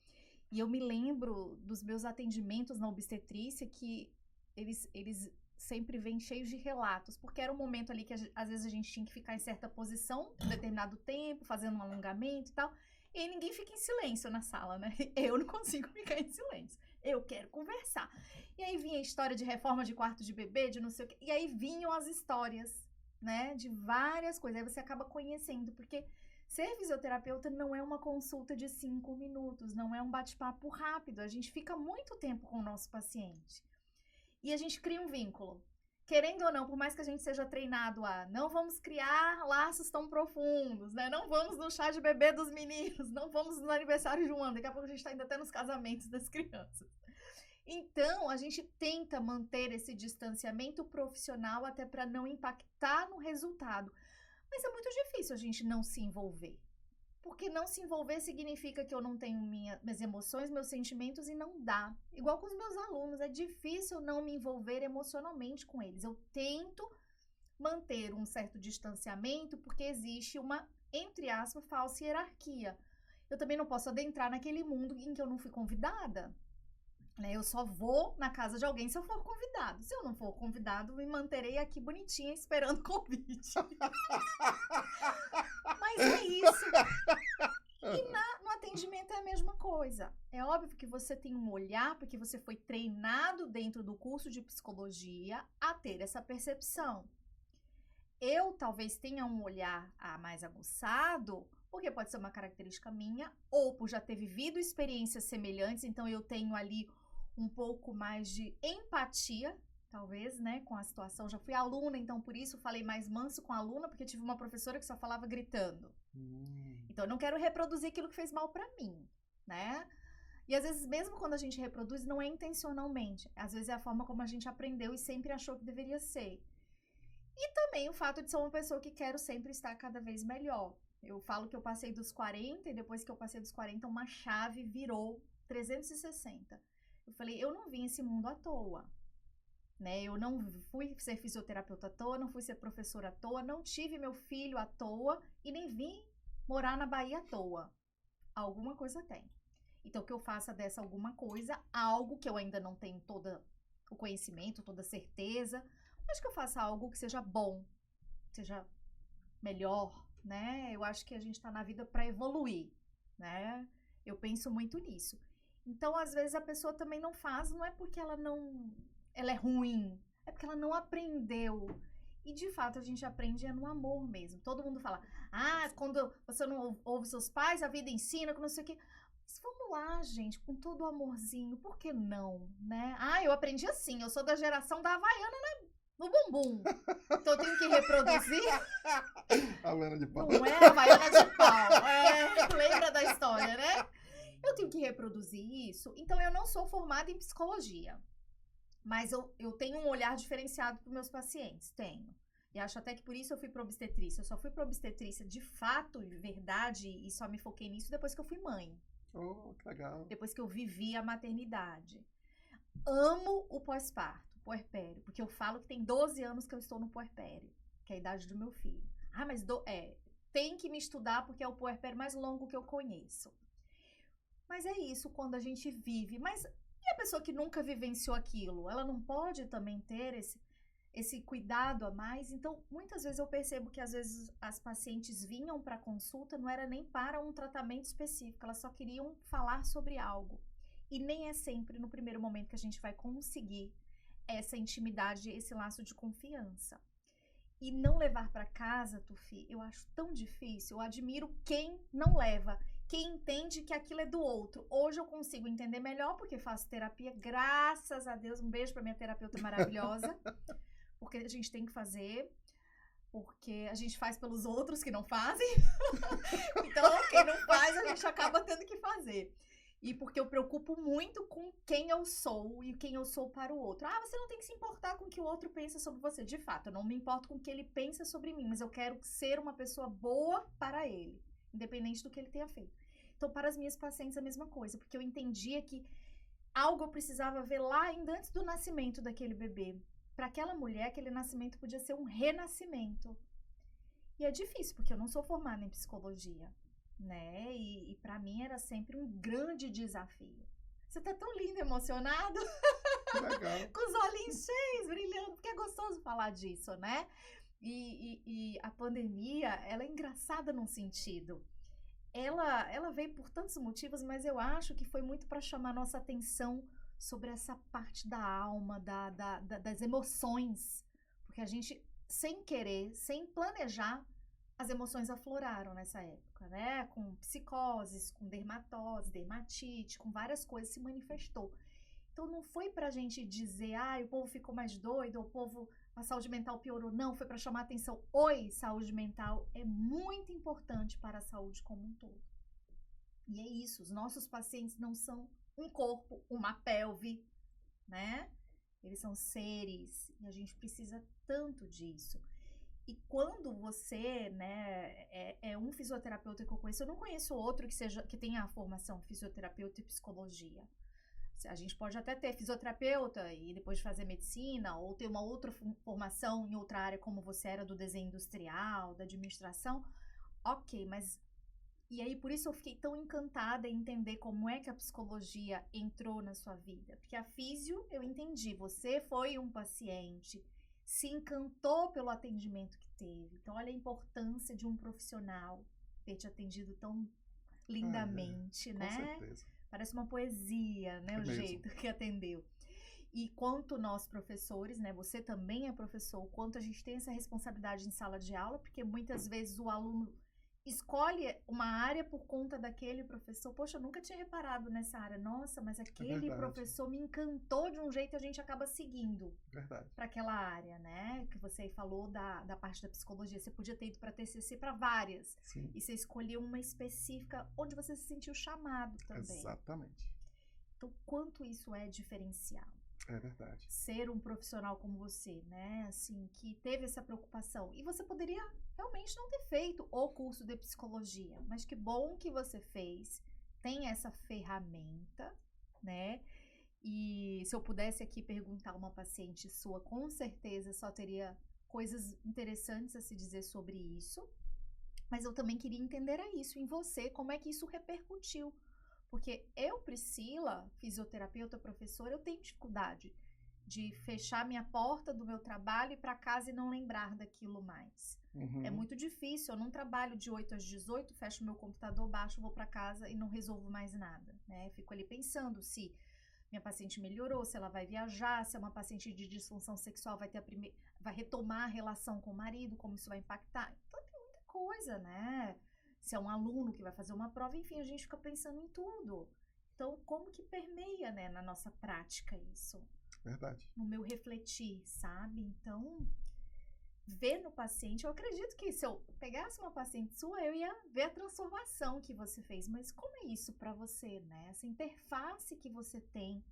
E eu me lembro dos meus atendimentos na obstetrícia que eles sempre vêm cheios de relatos, porque era um momento ali que às vezes a gente tinha que ficar em certa posição um determinado tempo, fazendo um alongamento e tal. E aí ninguém fica em silêncio na sala, né? Eu não consigo ficar em silêncio. Eu quero conversar. E aí vinha a história de reforma de quarto de bebê, de não sei o quê. E aí vinham as histórias, né? De várias coisas. Aí você acaba conhecendo, porque ser fisioterapeuta não é uma consulta de 5 minutos, não é um bate-papo rápido. A gente fica muito tempo com o nosso paciente. E a gente cria um vínculo. Querendo ou não, por mais que a gente seja treinado a não vamos criar laços tão profundos, né? Não vamos no chá de bebê dos meninos, não vamos no aniversário de um ano. Daqui a pouco a gente está indo até nos casamentos das crianças. Então, a gente tenta manter esse distanciamento profissional até para não impactar no resultado. Mas é muito difícil a gente não se envolver. Porque não se envolver significa que eu não tenho minhas emoções, meus sentimentos e não dá. Igual com os meus alunos, é difícil não me envolver emocionalmente com eles. Eu tento manter um certo distanciamento porque existe uma, entre aspas, falsa hierarquia. Eu também não posso adentrar naquele mundo em que eu não fui convidada. Eu só vou na casa de alguém se eu for convidado. Se eu não for convidado, me manterei aqui bonitinha esperando o convite. Mas é isso. E no atendimento é a mesma coisa. É óbvio que você tem um olhar, porque você foi treinado dentro do curso de psicologia a ter essa percepção. Eu talvez tenha um olhar mais aguçado, porque pode ser uma característica minha, ou por já ter vivido experiências semelhantes, então eu tenho ali um pouco mais de empatia, talvez, né, com a situação. Já fui aluna, então por isso falei mais manso com a aluna, porque tive uma professora que só falava gritando. Então eu não quero reproduzir aquilo que fez mal pra mim, né? E às vezes, mesmo quando a gente reproduz, não é intencionalmente. Às vezes é a forma como a gente aprendeu e sempre achou que deveria ser. E também o fato de ser uma pessoa que quero sempre estar cada vez melhor. Eu falo que eu passei dos 40 e depois que eu passei dos 40, uma chave virou 360. Eu falei, eu não vim esse mundo à toa. Né? Eu não fui ser fisioterapeuta à toa, não fui ser professora à toa, não tive meu filho à toa e nem vim morar na Bahia à toa. Alguma coisa tem. Então, que eu faça dessa alguma coisa, algo que eu ainda não tenho todo o conhecimento, toda a certeza, mas que eu faça algo que seja bom, seja melhor, né? Eu acho que a gente tá na vida para evoluir, né? Eu penso muito nisso. Então, às vezes a pessoa também não faz, não é porque ela é ruim, é porque ela não aprendeu. E de fato a gente aprende no amor mesmo. Todo mundo fala: "Ah, quando você não ouve seus pais, a vida ensina, que não sei o quê". Mas vamos lá, gente, com todo o amorzinho, por que não, né? Ah, eu aprendi assim, eu sou da geração da Havaiana no bumbum. Então eu tenho que reproduzir. Havaiana de pau. Não é Havaiana de pau. Lembra da história, né? Eu tenho que reproduzir isso. Então eu não sou formada em psicologia. Mas eu tenho um olhar diferenciado para os meus pacientes. Tenho. E acho até que por isso eu fui para obstetrícia. Eu só fui para obstetrícia de fato, de verdade, e só me foquei nisso depois que eu fui mãe. Oh, que legal. Depois que eu vivi a maternidade. Amo o pós-parto, puerpério, porque eu falo que tem 12 anos que eu estou no puerpério, que é a idade do meu filho. Ah, mas tem que me estudar porque é o puerpério mais longo que eu conheço. Mas é isso quando a gente vive. Mas e a pessoa que nunca vivenciou aquilo? Ela não pode também ter esse cuidado a mais? Então, muitas vezes eu percebo que às vezes as pacientes vinham para consulta, não era nem para um tratamento específico, elas só queriam falar sobre algo. E nem é sempre no primeiro momento que a gente vai conseguir essa intimidade, esse laço de confiança. E não levar para casa, Tufi, eu acho tão difícil. Eu admiro quem não leva, quem entende que aquilo é do outro. Hoje eu consigo entender melhor porque faço terapia, graças a Deus. Um beijo para minha terapeuta maravilhosa, porque a gente tem que fazer, porque a gente faz pelos outros que não fazem. Então, quem não faz, a gente acaba tendo que fazer. E porque eu preocupo muito com quem eu sou e quem eu sou para o outro. Ah, você não tem que se importar com o que o outro pensa sobre você. De fato, eu não me importo com o que ele pensa sobre mim, mas eu quero ser uma pessoa boa para ele, independente do que ele tenha feito. Então, para as minhas pacientes, a mesma coisa, porque eu entendia que algo eu precisava ver lá ainda antes do nascimento daquele bebê. Para aquela mulher, aquele nascimento podia ser um renascimento. E é difícil, porque eu não sou formada em psicologia, né? E para mim era sempre um grande desafio. Você tá tão lindo, emocionado, Legal. com os olhinhos cheios, brilhando, porque é gostoso falar disso, né? E a pandemia, ela é engraçada num sentido. Ela veio por tantos motivos, mas eu acho que foi muito para chamar nossa atenção sobre essa parte da alma, das emoções. Porque a gente, sem querer, sem planejar, as emoções afloraram nessa época, né? Com psicoses, com dermatose, dermatite, com várias coisas se manifestou. Então não foi pra gente dizer, o povo ficou mais doido, ou o povo, a saúde mental piorou. Não, foi pra chamar a atenção. Oi, saúde mental é muito importante para a saúde como um todo. E é isso, os nossos pacientes não são um corpo, uma pelve, né? Eles são seres e a gente precisa tanto disso. E quando você, né, é um fisioterapeuta que eu conheço, eu não conheço outro que tenha a formação fisioterapeuta e psicologia. A gente pode até ter fisioterapeuta e depois fazer medicina, ou ter uma outra formação em outra área, como você era do desenho industrial, da administração. Ok, mas... E aí, por isso eu fiquei tão encantada em entender como é que a psicologia entrou na sua vida. Porque a físio, eu entendi, você foi um paciente, se encantou pelo atendimento que teve. Então, olha a importância de um profissional ter te atendido tão lindamente, né? Com certeza. Parece uma poesia, né? O jeito que atendeu. E quanto nós professores, né? Você também é professor, o quanto a gente tem essa responsabilidade em sala de aula, porque muitas vezes o aluno escolhe uma área por conta daquele professor. Poxa, eu nunca tinha reparado nessa área. Nossa, mas aquele professor me encantou de um jeito e a gente acaba seguindo para aquela área, né? Que você falou da parte da psicologia. Você podia ter ido para TCC para várias. Sim. E você escolheu uma específica onde você se sentiu chamado também. Exatamente. Então, quanto isso é diferencial? É verdade. Ser um profissional como você, né? Assim, que teve essa preocupação. E você poderia realmente não ter feito o curso de psicologia, mas que bom que você fez. Tem essa ferramenta, né? E se eu pudesse aqui perguntar a uma paciente sua, com certeza só teria coisas interessantes a se dizer sobre isso. Mas eu também queria entender isso em você, como é que isso repercutiu. Porque eu, Priscila, fisioterapeuta, professora, eu tenho dificuldade de fechar minha porta do meu trabalho e ir para casa e não lembrar daquilo mais. É Uhum. muito difícil, eu não trabalho de 8 às 18, fecho meu computador, baixo, vou para casa e não resolvo mais nada, né? Fico ali pensando se minha paciente melhorou, se ela vai viajar, se é uma paciente de disfunção sexual, vai retomar a relação com o marido, como isso vai impactar. Então tem muita coisa, né? Se é um aluno que vai fazer uma prova, enfim, a gente fica pensando em tudo. Então, como que permeia, né, na nossa prática isso? Verdade. No meu refletir, sabe? Então, ver no paciente, eu acredito que se eu pegasse uma paciente sua, eu ia ver a transformação que você fez. Mas como é isso para você, né? Essa interface que você tem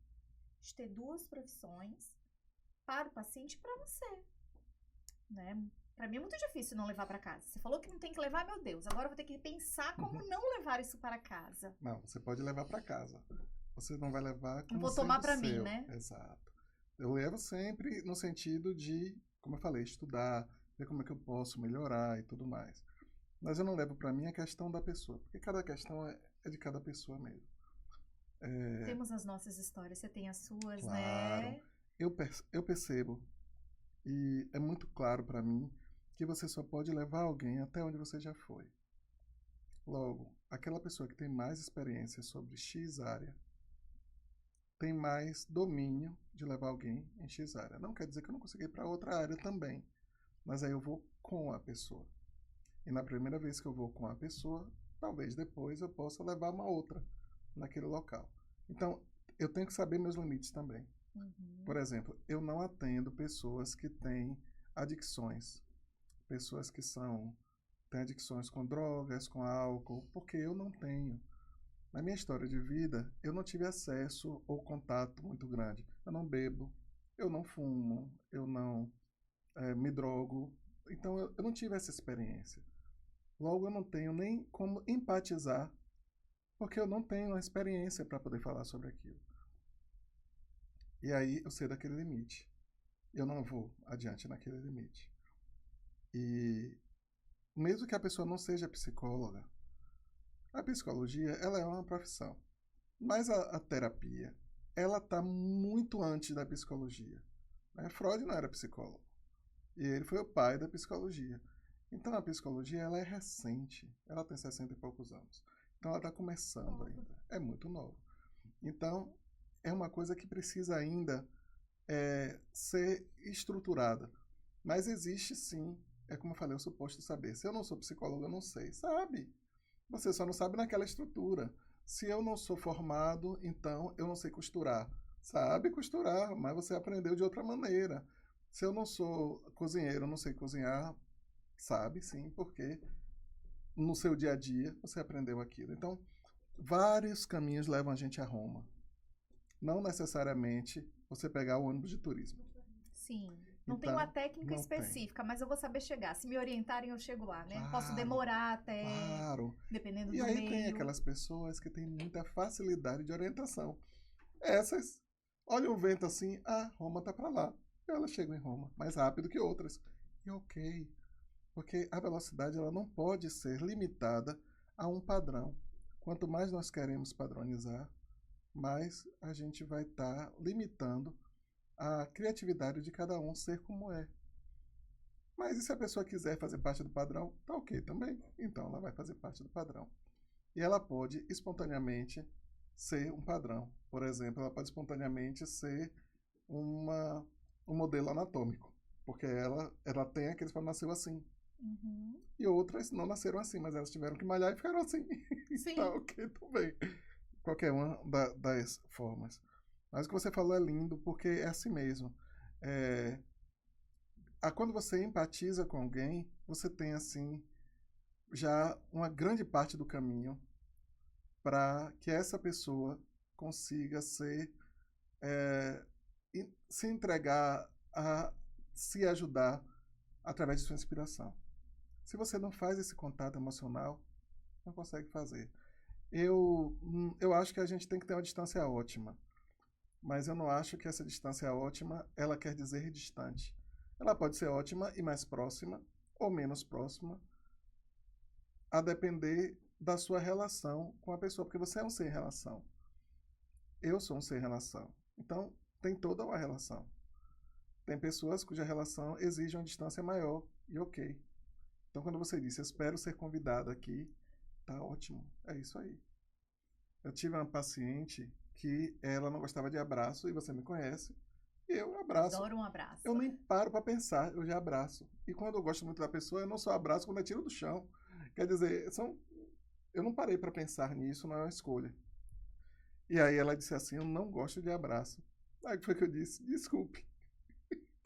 de ter duas profissões para o paciente e para você, né? Para mim é muito difícil não levar para casa. Você falou que não tem que levar, meu Deus. Agora eu vou ter que pensar como não levar isso para casa. Não, você pode levar para casa. Você não vai levar Não como vou tomar sendo para mim, seu. né? Exato. Eu levo sempre no sentido de, como eu falei, estudar, ver como é que eu posso melhorar e tudo mais. Mas eu não levo para mim a questão da pessoa, porque cada questão é de cada pessoa mesmo. Temos as nossas histórias, você tem as suas, Claro. né? Eu percebo, e é muito claro para mim, que você só pode levar alguém até onde você já foi. Logo, aquela pessoa que tem mais experiência sobre X área tem mais domínio de levar alguém em X área. Não quer dizer que eu não consiga ir para outra área também, mas aí eu vou com a pessoa. E na primeira vez que eu vou com a pessoa, talvez depois eu possa levar uma outra naquele local. Então, eu tenho que saber meus limites também. Por exemplo, eu não atendo pessoas que têm adicções, pessoas que têm adicções com drogas, com álcool, porque eu não tenho. Na minha história de vida, eu não tive acesso ou contato muito grande. Eu não bebo, eu não fumo, eu não me drogo. Então, eu não tive essa experiência. Logo, eu não tenho nem como empatizar, porque eu não tenho a experiência para poder falar sobre aquilo. E aí, eu sei daquele limite. Eu não vou adiante naquele limite. E mesmo que a pessoa não seja psicóloga, a psicologia ela é uma profissão. Mas a terapia, ela está muito antes da psicologia. Né? Freud não era psicólogo. E ele foi o pai da psicologia. Então a psicologia ela é recente. Ela tem 60 e poucos anos. Então ela está começando ainda. É muito nova. Então é uma coisa que precisa ainda ser estruturada. Mas existe sim, é como eu falei, o suposto saber. Se eu não sou psicólogo, eu não sei. Sabe? Você só não sabe naquela estrutura. Se eu não sou formado, então eu não sei costurar. Sabe costurar, mas você aprendeu de outra maneira. Se eu não sou cozinheiro, eu não sei cozinhar, sabe sim, porque no seu dia a dia você aprendeu aquilo. Então, vários caminhos levam a gente a Roma. Não necessariamente você pegar o ônibus de turismo. Sim. Não tem Então, uma técnica não tem. específica, mas eu vou saber chegar. Se me orientarem, eu chego lá, né? Posso Claro, demorar até, claro. dependendo E do aí tem meio. aquelas pessoas que têm muita facilidade de orientação. Essas olham o vento assim, Roma tá para lá. E elas chegam em Roma mais rápido que outras. E ok, porque a velocidade ela não pode ser limitada a um padrão. Quanto mais nós queremos padronizar, mais a gente vai estar limitando a criatividade de cada um ser como é. Mas e se a pessoa quiser fazer parte do padrão? Tá ok também. Então ela vai fazer parte do padrão. E ela pode espontaneamente ser um padrão. Por exemplo, ela pode espontaneamente ser um modelo anatômico. Porque ela tem aqueles que nasceu assim. E outras não nasceram assim, mas elas tiveram que malhar e ficaram assim. Sim. Tá ok também. Qualquer uma das formas. Mas o que você falou é lindo, porque é assim mesmo. Quando você empatiza com alguém, você tem assim já uma grande parte do caminho para que essa pessoa consiga se entregar a se ajudar através de sua inspiração. Se você não faz esse contato emocional, não consegue fazer. Eu acho que a gente tem que ter uma distância ótima, mas eu não acho que essa distância ótima, ela quer dizer distante. Ela pode ser ótima e mais próxima, ou menos próxima, a depender da sua relação com a pessoa, porque você é um ser em relação. Eu sou um ser em relação. Então, tem toda uma relação. Tem pessoas cuja relação exige uma distância maior, e ok. Então, quando você disse, espero ser convidado aqui, tá ótimo, é isso aí. Eu tive uma paciente que ela não gostava de abraço, e você me conhece, e eu abraço. Adoro um abraço. Eu nem paro para pensar, eu já abraço. E quando eu gosto muito da pessoa, eu não só abraço quando eu tiro do chão. Quer dizer, eu não parei para pensar nisso, não é uma escolha. E aí ela disse assim, eu não gosto de abraço. Aí foi que eu disse, desculpe.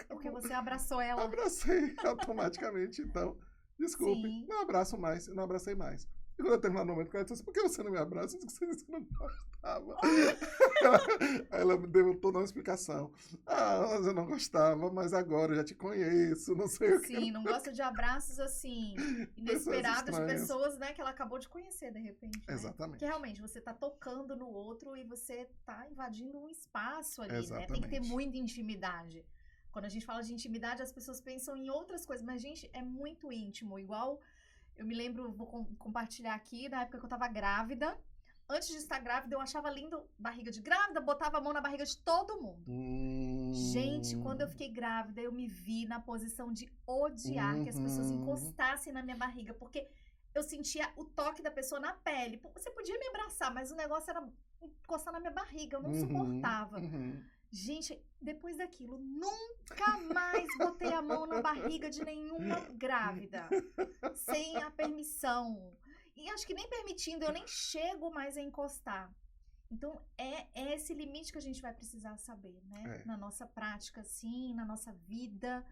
Porque você abraçou ela. Abracei automaticamente, então, desculpe. Sim. Não abraço mais, eu não abracei mais. E quando eu terminar o momento, ela disse assim, por que você não me abraça? Eu disse que você não gostava. Aí ela me deu toda uma explicação. Mas eu não gostava, mas agora eu já te conheço, não sei o que. Sim, não gosta de abraços, assim, inesperados de pessoas, né, que ela acabou de conhecer, de repente. Né? Exatamente. Porque realmente, você tá tocando no outro e você tá invadindo um espaço ali, Exatamente. né? Tem que ter muita intimidade. Quando a gente fala de intimidade, as pessoas pensam em outras coisas, mas, gente, é muito íntimo. Igual, eu me lembro, vou compartilhar aqui, na época que eu tava grávida. Antes de estar grávida, eu achava lindo barriga de grávida, botava a mão na barriga de todo mundo. Gente, quando eu fiquei grávida, eu me vi na posição de odiar que as pessoas encostassem na minha barriga, porque eu sentia o toque da pessoa na pele. Você podia me abraçar, mas o negócio era encostar na minha barriga, eu não suportava. Gente, depois daquilo, nunca mais botei a mão na barriga de nenhuma grávida, sem a permissão. E acho que nem permitindo, eu nem chego mais a encostar. Então, é esse limite que a gente vai precisar saber, né? Na nossa prática, sim, na nossa vida,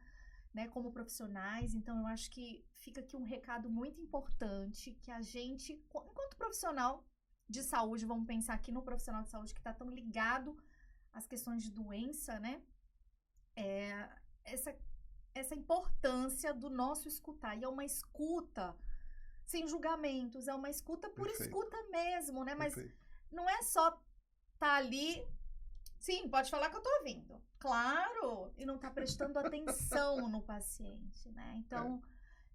né? Como profissionais. Então, eu acho que fica aqui um recado muito importante que a gente, enquanto profissional de saúde, vamos pensar aqui no profissional de saúde que está tão ligado às questões de doença, né? Essa importância do nosso escutar. E é uma escuta sem julgamentos, é uma escuta por escuta mesmo, né? Mas não é só tá ali, sim, pode falar que eu tô ouvindo, claro, e não tá prestando atenção no paciente, né? Então,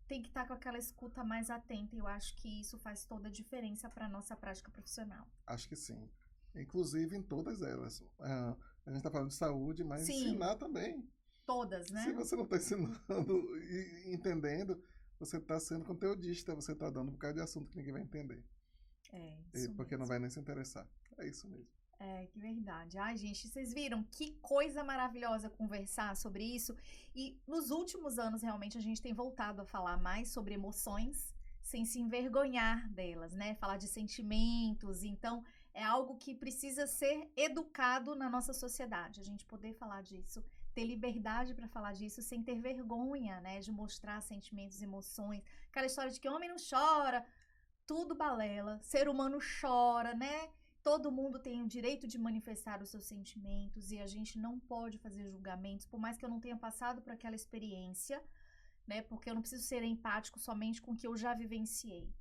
tem que estar com aquela escuta mais atenta, e eu acho que isso faz toda a diferença para nossa prática profissional. Acho que sim. Inclusive em todas elas. A gente tá falando de saúde, mas ensinar também. Todas, né? Se você não tá ensinando e entendendo, você está sendo conteudista, você está dando um bocado de assunto que ninguém vai entender. Isso porque não vai nem se interessar. É isso mesmo. Que verdade. Ai, gente, vocês viram que coisa maravilhosa conversar sobre isso. E nos últimos anos, realmente, a gente tem voltado a falar mais sobre emoções, sem se envergonhar delas, né? Falar de sentimentos. Então, é algo que precisa ser educado na nossa sociedade. A gente poder falar disso, ter liberdade para falar disso sem ter vergonha, né, de mostrar sentimentos, emoções. Aquela história de que homem não chora, tudo balela, ser humano chora, né? Todo mundo tem o direito de manifestar os seus sentimentos e a gente não pode fazer julgamentos, por mais que eu não tenha passado por aquela experiência, né? Porque eu não preciso ser empático somente com o que eu já vivenciei.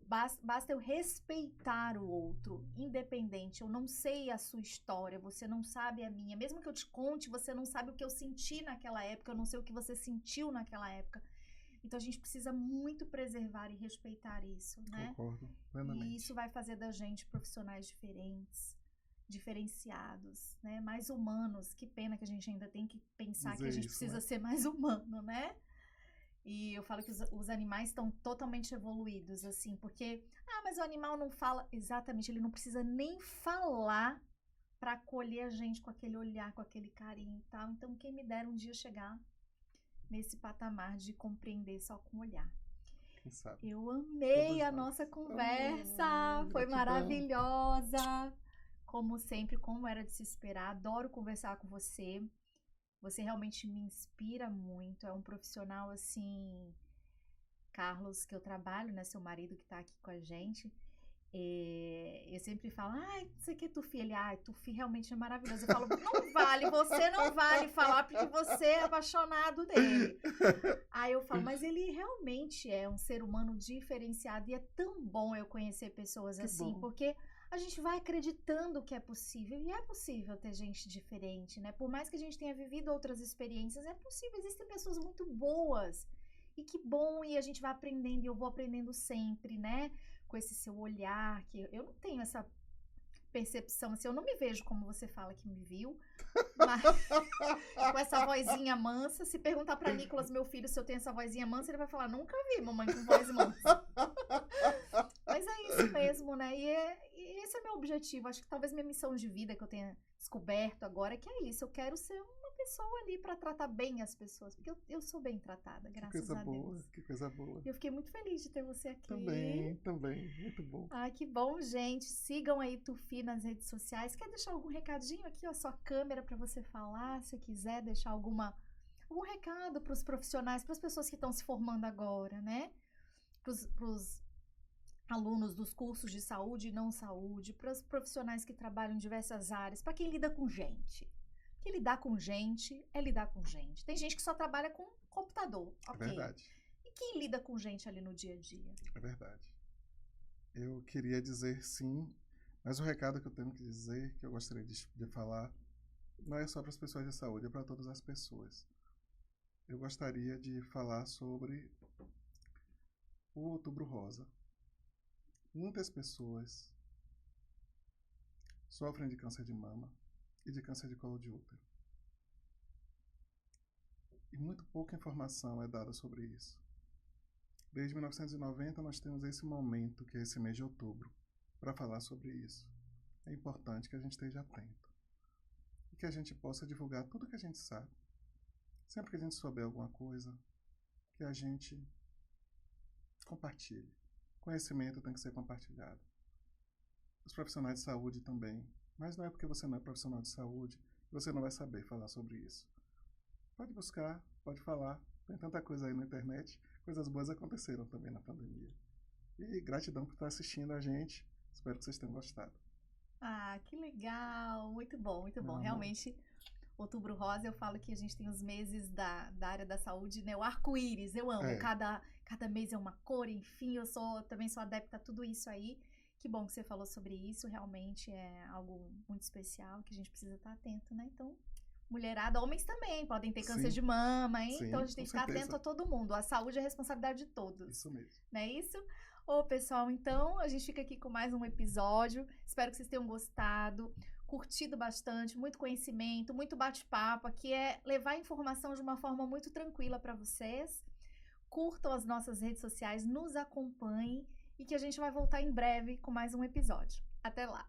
Basta eu respeitar o outro, independente. Eu não sei a sua história, você não sabe a minha. Mesmo que eu te conte, você não sabe o que eu senti naquela época, eu não sei o que você sentiu naquela época. Então, a gente precisa muito preservar e respeitar isso, né? Concordo plenamente. E isso vai fazer da gente profissionais diferentes, diferenciados, né? Mais humanos. Que pena que a gente ainda tem que pensar que a gente precisa ser mais humano, né? E eu falo que os animais estão totalmente evoluídos, assim, porque, mas o animal não fala. Exatamente, ele não precisa nem falar para acolher a gente com aquele olhar, com aquele carinho e tal. Então, quem me dera um dia chegar nesse patamar de compreender só com o olhar. Quem sabe? Eu amei a nossa conversa, foi maravilhosa. Como sempre, como era de se esperar, adoro conversar com você. Você realmente me inspira muito, é um profissional assim, Carlos, que eu trabalho, né, seu marido que tá aqui com a gente, Eu sempre falo, ai, você que é Tufi? Ele, ai, Tufi realmente é maravilhoso. Eu falo, não vale, você não vale falar porque você é apaixonado dele. Aí eu falo, mas ele realmente é um ser humano diferenciado e é tão bom eu conhecer pessoas Que assim, bom. porque a gente vai acreditando que é possível e é possível ter gente diferente, né? Por mais que a gente tenha vivido outras experiências, é possível, existem pessoas muito boas. E que bom, e a gente vai aprendendo, e eu vou aprendendo sempre, né? Com esse seu olhar, que eu não tenho essa percepção, assim, eu não me vejo como você fala que me viu, mas com essa vozinha mansa. Se perguntar pra Nicolas, meu filho, se eu tenho essa vozinha mansa, ele vai falar, nunca vi mamãe com voz mansa. Mas é isso mesmo, né? E esse é meu objetivo. Acho que talvez minha missão de vida que eu tenha descoberto agora, que é isso. Eu quero ser uma pessoa ali pra tratar bem as pessoas. Porque eu sou bem tratada, Que graças coisa a boa, Deus. que coisa boa. E eu fiquei muito feliz de ter você aqui. Também, muito bom. Ai, que bom, gente. Sigam aí Tufi nas redes sociais. Quer deixar algum recadinho aqui, ó, sua câmera para você falar, se quiser deixar algum recado para os profissionais, para as pessoas que estão se formando agora, né? Para os alunos dos cursos de saúde e não saúde, para os profissionais que trabalham em diversas áreas, para quem lida com gente. Porque lidar com gente é lidar com gente. Tem gente que só trabalha com computador, É ok. verdade, E quem lida com gente ali no dia a dia? é verdade. Eu queria dizer sim, mas o recado que eu tenho que dizer, que eu gostaria de falar, não é só para as pessoas de saúde, é para todas as pessoas. Eu gostaria de falar sobre o Outubro Rosa. Muitas pessoas sofrem de câncer de mama e de câncer de colo de útero. E muito pouca informação é dada sobre isso. Desde 1990 nós temos esse momento, que é esse mês de outubro, para falar sobre isso. É importante que a gente esteja atento e que a gente possa divulgar tudo que a gente sabe. Sempre que a gente souber alguma coisa, que a gente compartilhe. Conhecimento tem que ser compartilhado. Os profissionais de saúde também. Mas não é porque você não é profissional de saúde que você não vai saber falar sobre isso. Pode buscar, pode falar. Tem tanta coisa aí na internet. Coisas boas aconteceram também na pandemia. E gratidão por estar assistindo a gente. Espero que vocês tenham gostado. Ah, que legal! Muito bom, muito bom. Meu amor. Realmente, Outubro Rosa, eu falo que a gente tem os meses da área da saúde, né? O arco-íris, eu amo. É. Cada mês é uma cor, enfim, também sou adepta a tudo isso aí. Que bom que você falou sobre isso, realmente é algo muito especial que a gente precisa estar atento, né? Então, mulherada, homens também podem ter câncer Sim. de mama, hein? Sim, Então a gente tem com que ficar certeza. atento a todo mundo. A saúde é responsabilidade de todos. Isso mesmo. Não é isso? Ô, pessoal, então a gente fica aqui com mais um episódio. Espero que vocês tenham gostado, curtido bastante, muito conhecimento, muito bate-papo. Aqui é levar informação de uma forma muito tranquila para vocês. Curtam as nossas redes sociais, nos acompanhem e que a gente vai voltar em breve com mais um episódio. Até lá!